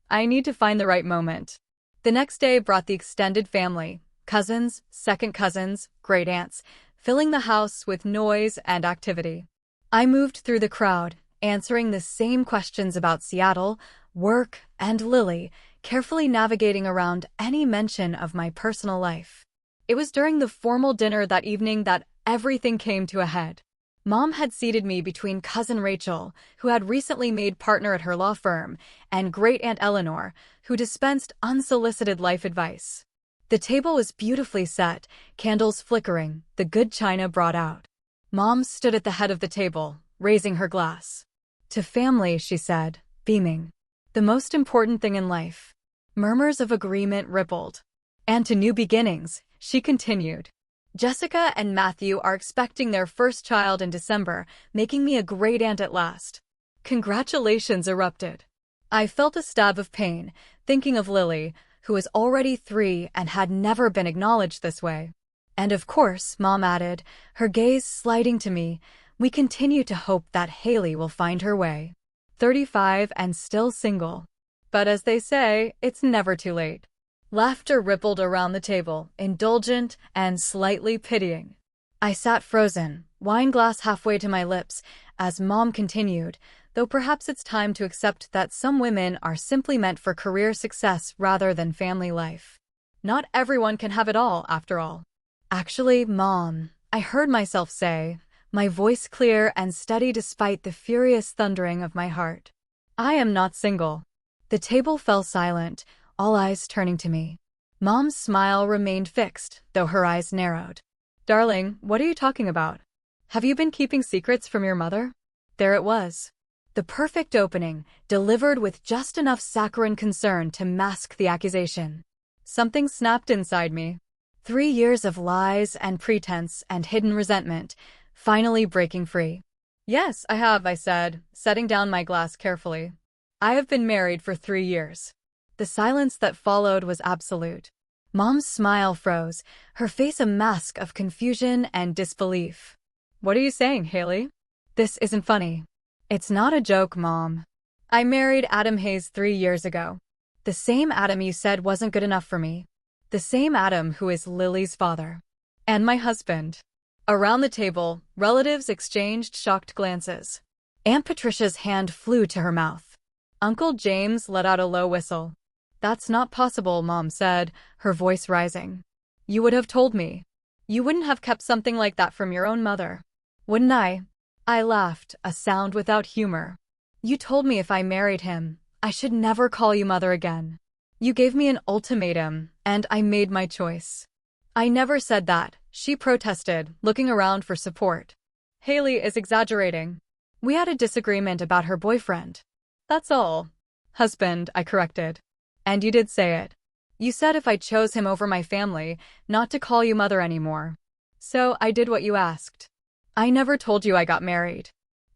I need to find the right moment." The next day brought the extended family, cousins, second cousins, great aunts, filling the house with noise and activity. I moved through the crowd, answering the same questions about Seattle, work, and Lily, carefully navigating around any mention of my personal life. It was during the formal dinner that evening that everything came to a head. Mom had seated me between Cousin Rachel, who had recently made partner at her law firm, and Great Aunt Eleanor, who dispensed unsolicited life advice. The table was beautifully set, candles flickering, the good china brought out. Mom stood at the head of the table, raising her glass. "To family," she said, beaming. "The most important thing in life." Murmurs of agreement rippled. "And to new beginnings," she continued. "Jessica and Matthew are expecting their first child in December, making me a great aunt at last." Congratulations erupted. I felt a stab of pain, thinking of Lily, who was already 3 and had never been acknowledged this way. "And of course," Mom added, her gaze sliding to me, "we continue to hope that Haley will find her way." 35 and still single. But as they say, it's never too late. Laughter rippled around the table, indulgent and slightly pitying. I sat frozen, wine glass halfway to my lips, as Mom continued, "Though perhaps it's time to accept that some women are simply meant for career success rather than family life. Not everyone can have it all, after all." "Actually, Mom," I heard myself say, my voice clear and steady despite the furious thundering of my heart, "I am not single." The table fell silent, all eyes turning to me. Mom's smile remained fixed, though her eyes narrowed. "Darling, what are you talking about? Have you been keeping secrets from your mother?" There it was. The perfect opening, delivered with just enough saccharine concern to mask the accusation. Something snapped inside me. 3 years of lies and pretense and hidden resentment, finally breaking free. "Yes, I have," I said, setting down my glass carefully. "I have been married for 3 years." The silence that followed was absolute. Mom's smile froze, her face a mask of confusion and disbelief. "What are you saying, Haley? This isn't funny." "It's not a joke, Mom. I married Adam Hayes 3 years ago. The same Adam you said wasn't good enough for me. The same Adam who is Lily's father. And my husband." Around the table, relatives exchanged shocked glances. Aunt Patricia's hand flew to her mouth. Uncle James let out a low whistle. "That's not possible," Mom said, her voice rising. "You would have told me. You wouldn't have kept something like that from your own mother. Wouldn't I?" I laughed, a sound without humor. "You told me if I married him, I should never call you mother again. You gave me an ultimatum, and I made my choice." "I never said that," she protested, looking around for support. "Haley is exaggerating. We had a disagreement about her boyfriend. That's all." "Husband," I corrected. "And you did say it. You said if I chose him over my family, not to call you mother anymore. So I did what you asked. I never told you I got married.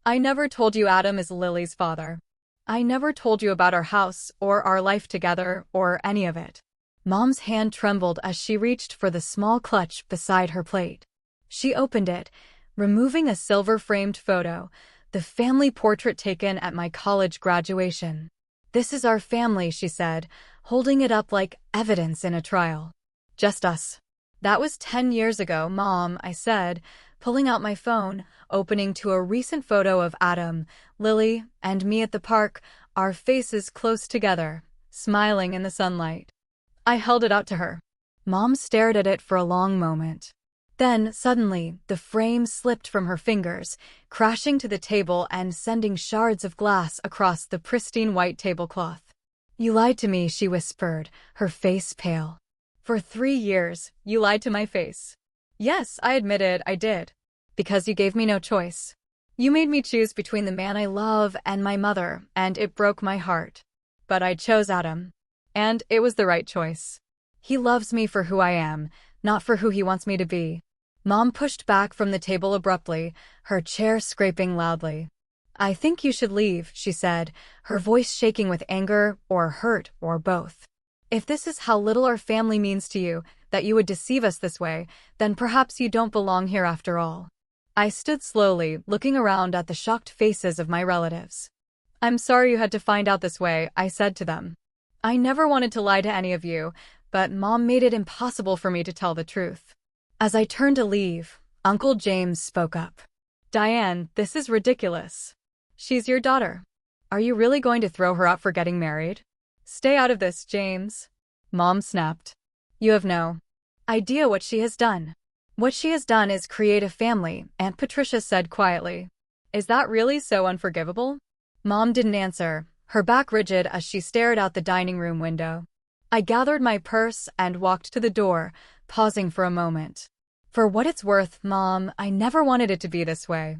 I never told you Adam is Lily's father. I never told you about our house or our life together or any of it." Mom's hand trembled as she reached for the small clutch beside her plate. She opened it, removing a silver-framed photo, the family portrait taken at my college graduation. "This is our family," she said, holding it up like evidence in a trial. "Just us." "That was 10 years ago, Mom," I said, pulling out my phone, opening to a recent photo of Adam, Lily, and me at the park, our faces close together, smiling in the sunlight. I held it out to her. Mom stared at it for a long moment. Then, suddenly, the frame slipped from her fingers, crashing to the table and sending shards of glass across the pristine white tablecloth. "You lied to me," she whispered, her face pale. "For 3 years, you lied to my face." "Yes," I admitted, "I did. Because you gave me no choice. You made me choose between the man I love and my mother, and it broke my heart. But I chose Adam. And it was the right choice. He loves me for who I am, not for who he wants me to be." Mom pushed back from the table abruptly, her chair scraping loudly. "I think you should leave," she said, her voice shaking with anger or hurt or both. "If this is how little our family means to you, that you would deceive us this way, then perhaps you don't belong here after all." I stood slowly, looking around at the shocked faces of my relatives. "I'm sorry you had to find out this way," I said to them. "I never wanted to lie to any of you, but Mom made it impossible for me to tell the truth." As I turned to leave, Uncle James spoke up. "Diane, this is ridiculous. She's your daughter. Are you really going to throw her out for getting married? Stay out of this, James." Mom snapped. "You have no idea what she has done. What she has done is create a family, Aunt Patricia said quietly. Is that really so unforgivable? Mom didn't answer, her back rigid as she stared out the dining room window. I gathered my purse and walked to the door, pausing for a moment. For what it's worth, Mom, I never wanted it to be this way.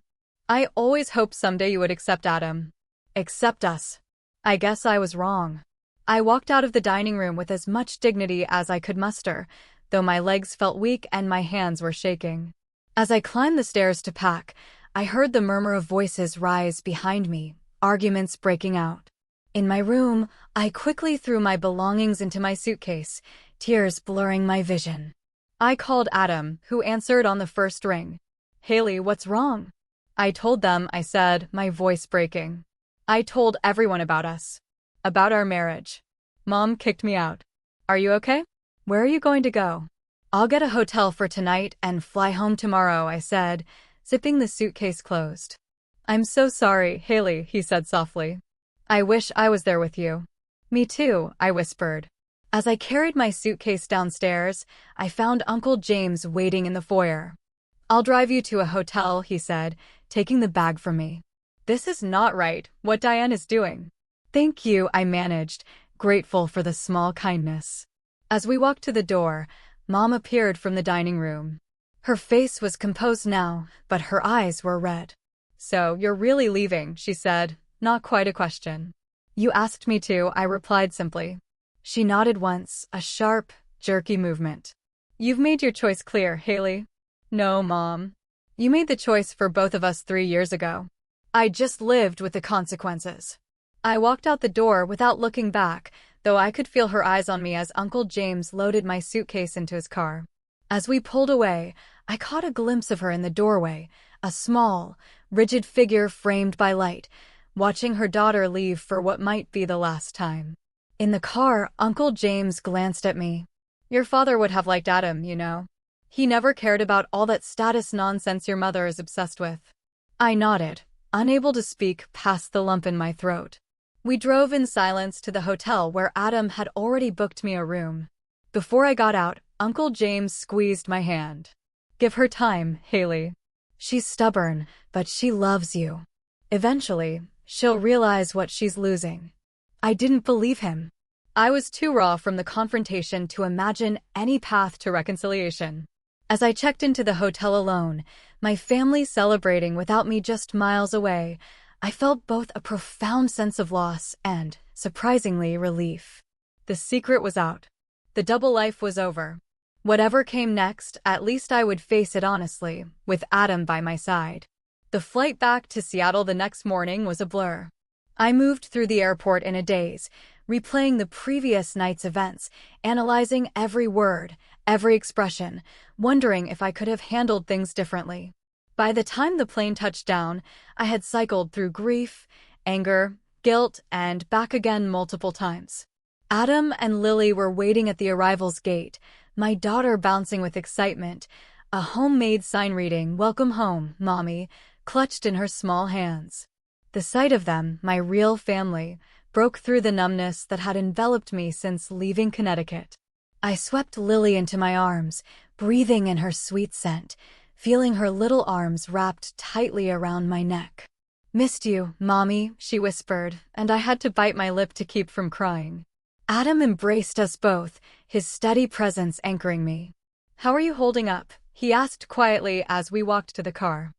I always hoped someday you would accept Adam. Accept us. I guess I was wrong. I walked out of the dining room with as much dignity as I could muster, though my legs felt weak and my hands were shaking. As I climbed the stairs to pack, I heard the murmur of voices rise behind me, arguments breaking out. In my room, I quickly threw my belongings into my suitcase, tears blurring my vision. I called Adam, who answered on the first ring. Haley, what's wrong? I told them, I said, my voice breaking. I told everyone about us. About our marriage. Mom kicked me out. Are you okay? Where are you going to go? I'll get a hotel for tonight and fly home tomorrow, I said, zipping the suitcase closed. I'm so sorry, Haley, he said softly. I wish I was there with you. Me too, I whispered. As I carried my suitcase downstairs, I found Uncle James waiting in the foyer. I'll drive you to a hotel, he said, taking the bag from me. This is not right, what Diane is doing. Thank you, I managed, grateful for the small kindness. As we walked to the door, Mom appeared from the dining room. Her face was composed now, but her eyes were red. So, you're really leaving, she said, not quite a question. You asked me to, I replied simply. She nodded once, a sharp, jerky movement. You've made your choice clear, Haley. No, Mom. You made the choice for both of us 3 years ago. I just lived with the consequences. I walked out the door without looking back, though I could feel her eyes on me as Uncle James loaded my suitcase into his car. As we pulled away, I caught a glimpse of her in the doorway, a small, rigid figure framed by light, watching her daughter leave for what might be the last time. In the car, Uncle James glanced at me. Your father would have liked Adam, you know. He never cared about all that status nonsense your mother is obsessed with. I nodded, unable to speak past the lump in my throat. We drove in silence to the hotel where Adam had already booked me a room. Before I got out, Uncle James squeezed my hand. Give her time, Haley. She's stubborn, but she loves you. Eventually, she'll realize what she's losing. I didn't believe him. I was too raw from the confrontation to imagine any path to reconciliation. As I checked into the hotel alone, my family celebrating without me just miles away, I felt both a profound sense of loss and, surprisingly, relief. The secret was out. The double life was over. Whatever came next, at least I would face it honestly, with Adam by my side. The flight back to Seattle the next morning was a blur. I moved through the airport in a daze, replaying the previous night's events, analyzing every word, every expression, wondering if I could have handled things differently. By the time the plane touched down, I had cycled through grief, anger, guilt, and back again multiple times. Adam and Lily were waiting at the arrival's gate, my daughter bouncing with excitement, a homemade sign reading, "Welcome home, Mommy," clutched in her small hands. The sight of them, my real family, broke through the numbness that had enveloped me since leaving Connecticut. I swept Lily into my arms, breathing in her sweet scent, feeling her little arms wrapped tightly around my neck. "Missed you, Mommy," she whispered, and I had to bite my lip to keep from crying. Adam embraced us both, his steady presence anchoring me. "How are you holding up?" he asked quietly as we walked to the car.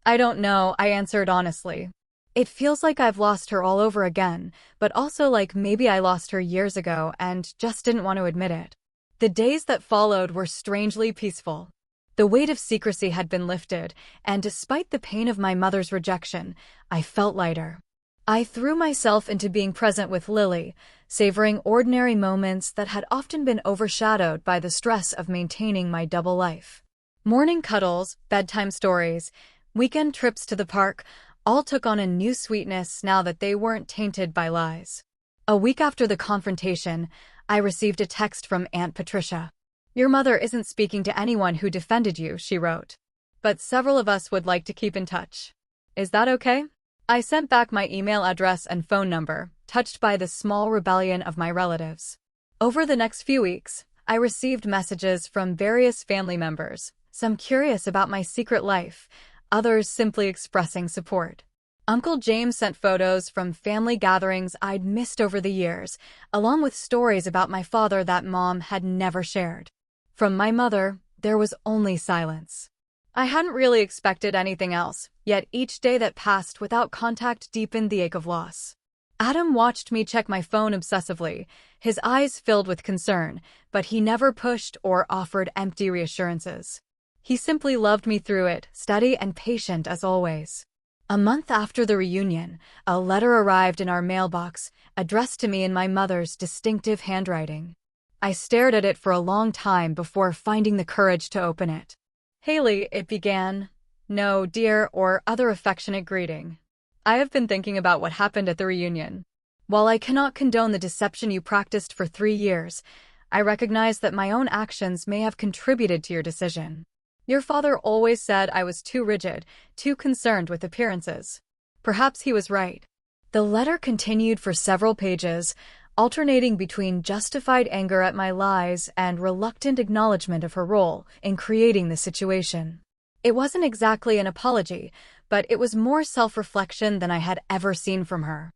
"I don't know," I answered honestly. "It feels like I've lost her all over again, but also like maybe I lost her years ago and just didn't want to admit it." The days that followed were strangely peaceful. The weight of secrecy had been lifted, and despite the pain of my mother's rejection, I felt lighter. I threw myself into being present with Lily, savoring ordinary moments that had often been overshadowed by the stress of maintaining my double life. Morning cuddles, bedtime stories, weekend trips to the park, all took on a new sweetness now that they weren't tainted by lies. A week after the confrontation, I received a text from Aunt Patricia. "Your mother isn't speaking to anyone who defended you," she wrote. "But several of us would like to keep in touch. Is that okay?" I sent back my email address and phone number, touched by the small rebellion of my relatives. Over the next few weeks, I received messages from various family members, some curious about my secret life, others simply expressing support. Uncle James sent photos from family gatherings I'd missed over the years, along with stories about my father that Mom had never shared. From my mother, there was only silence. I hadn't really expected anything else, yet each day that passed without contact deepened the ache of loss. Adam watched me check my phone obsessively, his eyes filled with concern, but he never pushed or offered empty reassurances. He simply loved me through it, steady and patient as always. A month after the reunion, a letter arrived in our mailbox, addressed to me in my mother's distinctive handwriting. I stared at it for a long time before finding the courage to open it. "Haley," it began. "No, dear," or other affectionate greeting. "I have been thinking about what happened at the reunion. While I cannot condone the deception you practiced for 3 years, I recognize that my own actions may have contributed to your decision. Your father always said I was too rigid, too concerned with appearances. Perhaps he was right." The letter continued for several pages, alternating between justified anger at my lies and reluctant acknowledgement of her role in creating the situation. It wasn't exactly an apology, but it was more self-reflection than I had ever seen from her.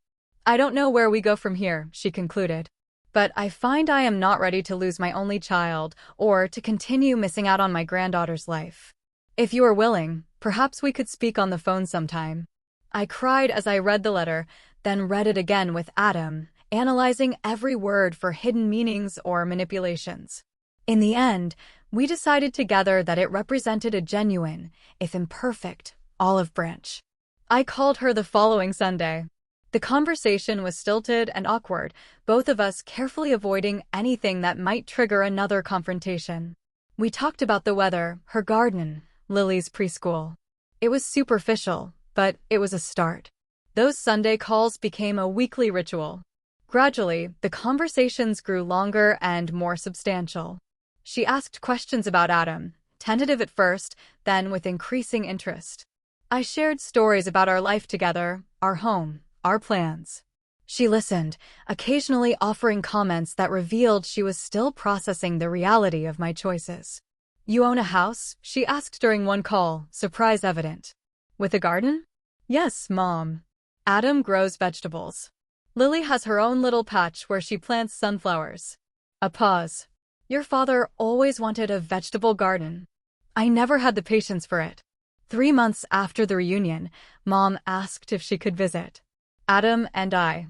"I don't know where we go from here," she concluded. "But I find I am not ready to lose my only child or to continue missing out on my granddaughter's life. If you are willing, perhaps we could speak on the phone sometime." I cried as I read the letter, then read it again with Adam, analyzing every word for hidden meanings or manipulations. In the end, we decided together that it represented a genuine, if imperfect, olive branch. I called her the following Sunday. The conversation was stilted and awkward, both of us carefully avoiding anything that might trigger another confrontation. We talked about the weather, her garden, Lily's preschool. It was superficial, but it was a start. Those Sunday calls became a weekly ritual. Gradually, the conversations grew longer and more substantial. She asked questions about Adam, tentative at first, then with increasing interest. I shared stories about our life together, our home, our plans. She listened, occasionally offering comments that revealed she was still processing the reality of my choices. "You own a house?" she asked during one call, surprise evident. "With a garden?" "Yes, Mom. Adam grows vegetables. Lily has her own little patch where she plants sunflowers." A pause. "Your father always wanted a vegetable garden. I never had the patience for it." 3 months after the reunion, Mom asked if she could visit. Adam and I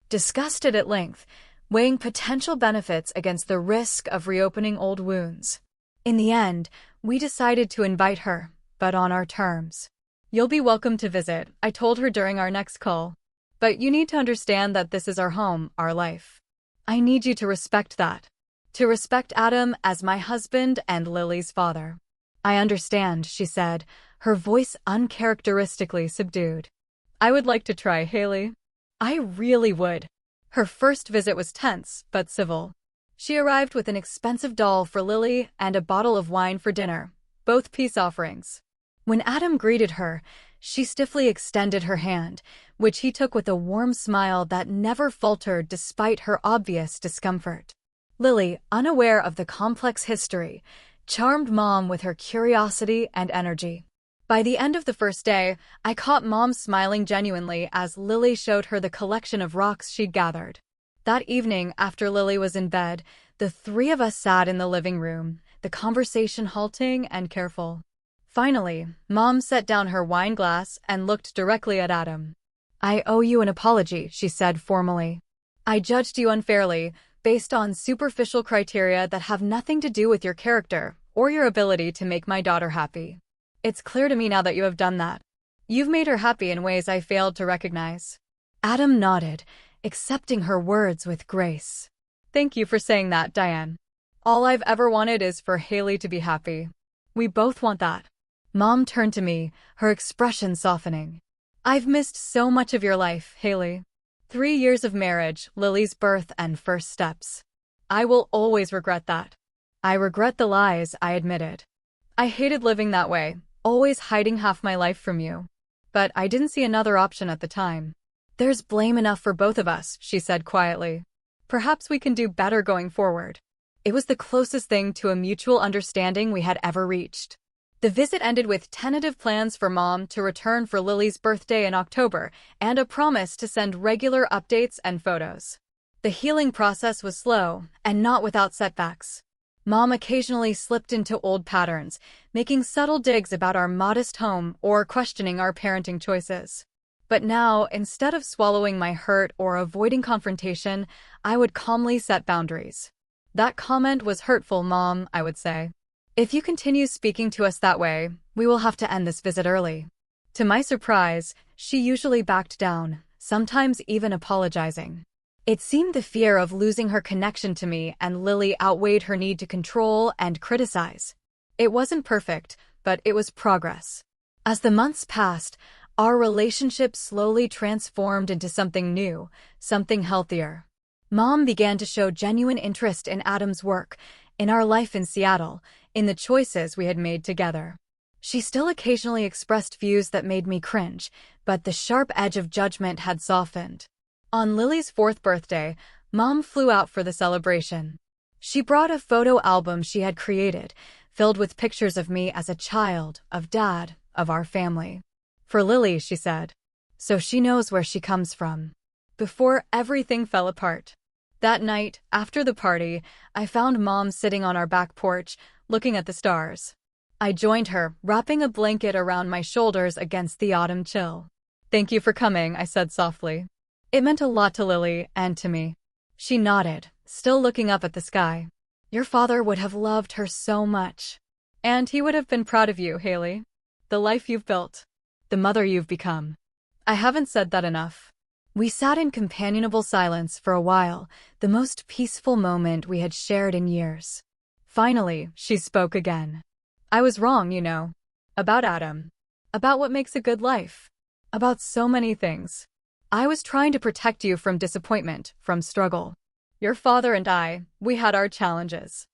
discussed it at length, weighing potential benefits against the risk of reopening old wounds. In the end, we decided to invite her, but on our terms. "You'll be welcome to visit," I told her during our next call. "But you need to understand that this is our home, our life. I need you to respect that. To respect Adam as my husband and Lily's father." "I understand," she said, her voice uncharacteristically subdued. "I would like to try, Haley. I really would." Her first visit was tense, but civil. She arrived with an expensive doll for Lily and a bottle of wine for dinner, both peace offerings. When Adam greeted her, she stiffly extended her hand, which he took with a warm smile that never faltered despite her obvious discomfort. Lily, unaware of the complex history, charmed Mom with her curiosity and energy. By the end of the first day, I caught Mom smiling genuinely as Lily showed her the collection of rocks she'd gathered. That evening, after Lily was in bed, the 3 of us sat in the living room, the conversation halting and careful. Finally, Mom set down her wine glass and looked directly at Adam. "I owe you an apology," she said formally. "I judged you unfairly, based on superficial criteria that have nothing to do with your character or your ability to make my daughter happy. It's clear to me now that you have done that. You've made her happy in ways I failed to recognize." Adam nodded, accepting her words with grace. "Thank you for saying that, Diane. All I've ever wanted is for Haley to be happy. We both want that." Mom turned to me, her expression softening. "I've missed so much of your life, Haley. 3 years of marriage, Lily's birth and first steps. I will always regret that." "I regret the lies," I admitted. "I hated living that way, always hiding half my life from you. But I didn't see another option at the time." "There's blame enough for both of us," she said quietly. "Perhaps we can do better going forward." It was the closest thing to a mutual understanding we had ever reached. The visit ended with tentative plans for Mom to return for Lily's birthday in October and a promise to send regular updates and photos. The healing process was slow and not without setbacks. Mom occasionally slipped into old patterns, making subtle digs about our modest home or questioning our parenting choices. But now, instead of swallowing my hurt or avoiding confrontation, I would calmly set boundaries. "That comment was hurtful, Mom," I would say. "If you continue speaking to us that way, we will have to end this visit early." To my surprise, she usually backed down, sometimes even apologizing. It seemed the fear of losing her connection to me and Lily outweighed her need to control and criticize. It wasn't perfect, but it was progress. As the months passed, our relationship slowly transformed into something new, something healthier. Mom began to show genuine interest in Adam's work, in our life in Seattle, in the choices we had made together. She still occasionally expressed views that made me cringe, but the sharp edge of judgment had softened. On Lily's 4th birthday, Mom flew out for the celebration. She brought a photo album she had created, filled with pictures of me as a child, of Dad, of our family. "For Lily," she said, "so she knows where she comes from." Before everything fell apart. That night, after the party, I found Mom sitting on our back porch, looking at the stars. I joined her, wrapping a blanket around my shoulders against the autumn chill. "Thank you for coming," I said softly. It meant a lot to Lily and to me. She nodded, still looking up at the sky. "Your father would have loved her so much. And he would have been proud of you, Haley. The life you've built. The mother you've become." I haven't said that enough. We sat in companionable silence for a while, the most peaceful moment we had shared in years. Finally, she spoke again. "I was wrong, you know. About Adam. About what makes a good life. About so many things. I was trying to protect you from disappointment, from struggle. Your father and I, we had our challenges.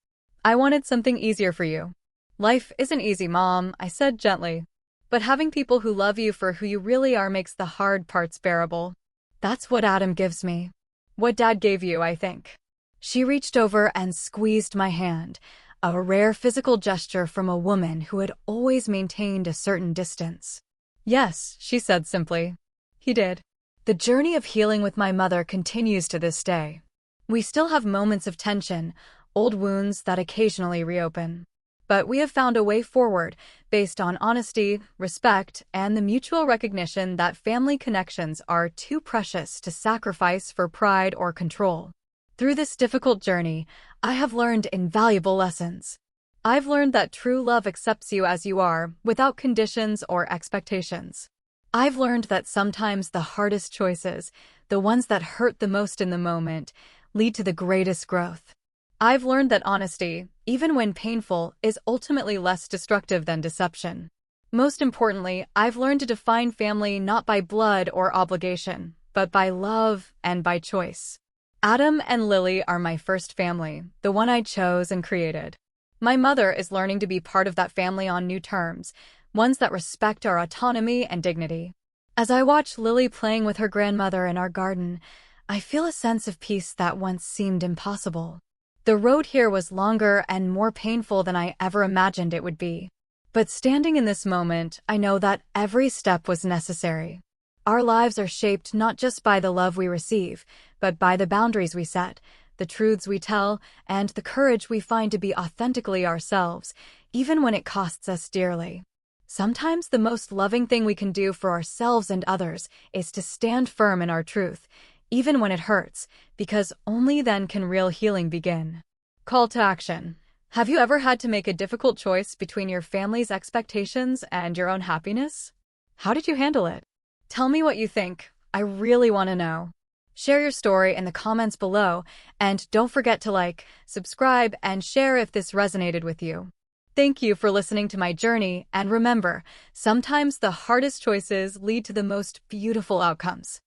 I wanted something easier for you. Life isn't easy, Mom," I said gently. "But having people who love you for who you really are makes the hard parts bearable. That's what Adam gives me. What Dad gave you, I think." She reached over and squeezed my hand, a rare physical gesture from a woman who had always maintained a certain distance. "Yes," she said simply. "He did." The journey of healing with my mother continues to this day. We still have moments of tension, old wounds that occasionally reopen. But we have found a way forward based on honesty, respect, and the mutual recognition that family connections are too precious to sacrifice for pride or control. Through this difficult journey, I have learned invaluable lessons. I've learned that true love accepts you as you are, without conditions or expectations. I've learned that sometimes the hardest choices, the ones that hurt the most in the moment, lead to the greatest growth. I've learned that honesty, even when painful, is ultimately less destructive than deception. Most importantly, I've learned to define family not by blood or obligation, but by love and by choice. Adam and Lily are my first family, the one I chose and created. My mother is learning to be part of that family on new terms, ones that respect our autonomy and dignity. As I watch Lily playing with her grandmother in our garden, I feel a sense of peace that once seemed impossible. The road here was longer and more painful than I ever imagined it would be. But standing in this moment, I know that every step was necessary. Our lives are shaped not just by the love we receive, but by the boundaries we set, the truths we tell, and the courage we find to be authentically ourselves, even when it costs us dearly. Sometimes the most loving thing we can do for ourselves and others is to stand firm in our truth, even when it hurts, because only then can real healing begin. Call to action. Have you ever had to make a difficult choice between your family's expectations and your own happiness? How did you handle it? Tell me what you think. I really want to know. Share your story in the comments below, and don't forget to like, subscribe, and share if this resonated with you. Thank you for listening to my journey, and remember, sometimes the hardest choices lead to the most beautiful outcomes.